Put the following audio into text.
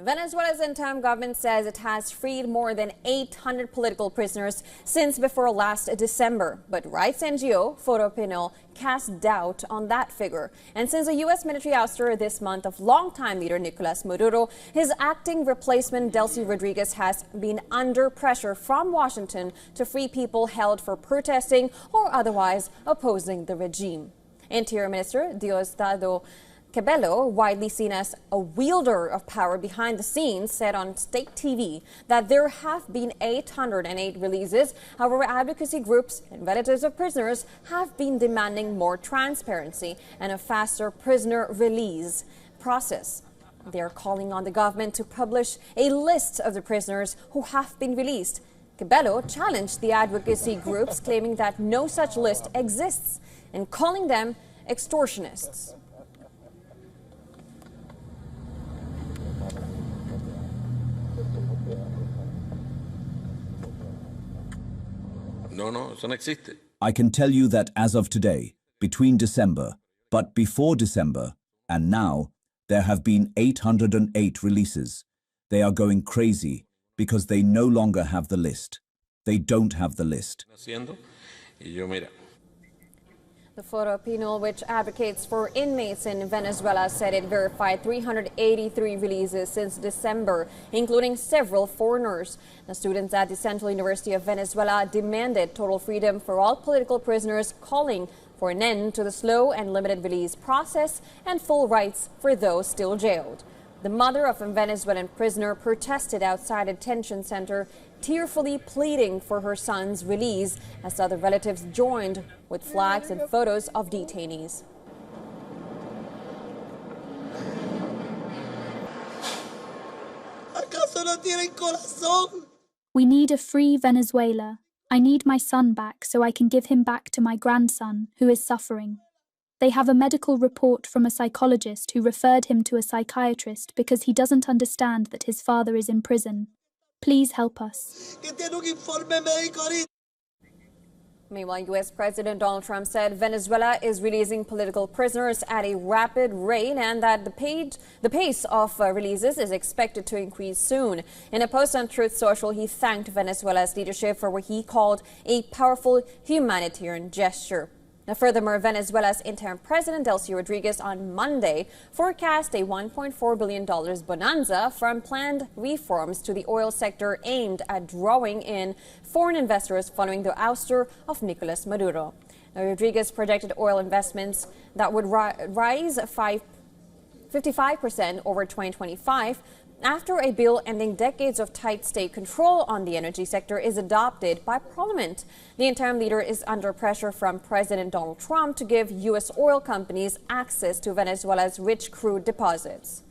Venezuela's interim government says it has freed more than 800 political prisoners since before last December. But rights NGO Foro Penal cast doubt on that figure. And since the U.S. military ouster this month of longtime leader Nicolas Maduro, his acting replacement Delcy Rodriguez has been under pressure from Washington to free people held for protesting or otherwise opposing the regime. Interior Minister Diosdado Cabello, widely seen as a wielder of power behind the scenes, said on state TV that there have been 808 releases. However, advocacy groups and relatives of prisoners have been demanding more transparency and a faster prisoner release process. They are calling on the government to publish a list of the prisoners who have been released. Cabello challenged the advocacy groups, claiming that no such list exists and calling them extortionists. No, eso no existe. I can tell you that as of today, between December, but before December, and now, there have been 808 releases. They are going crazy because they no longer have the list. They don't have the list. The Foro Penal, which advocates for inmates in Venezuela, said it verified 383 releases since December, including several foreigners. The students at the Central University of Venezuela demanded total freedom for all political prisoners, calling for an end to the slow and limited release process and full rights for those still jailed. The mother of a Venezuelan prisoner protested outside a detention center, tearfully pleading for her son's release, as other relatives joined with flags and photos of detainees. We need a free Venezuela. I need my son back so I can give him back to my grandson, who is suffering. They have a medical report from a psychologist who referred him to a psychiatrist because he doesn't understand that his father is in prison. Please help us. Meanwhile, U.S. President Donald Trump said Venezuela is releasing political prisoners at a rapid rate and that the pace of releases is expected to increase soon. In a post on Truth Social, he thanked Venezuela's leadership for what he called a powerful humanitarian gesture. Now, furthermore, Venezuela's interim president, Delcy Rodriguez, on Monday forecast a $1.4 billion bonanza from planned reforms to the oil sector aimed at drawing in foreign investors following the ouster of Nicolas Maduro. Now, Rodriguez projected oil investments that would rise 55% over 2025, after a bill ending decades of tight state control on the energy sector is adopted by Parliament. The interim leader is under pressure from President Donald Trump to give U.S. oil companies access to Venezuela's rich crude deposits.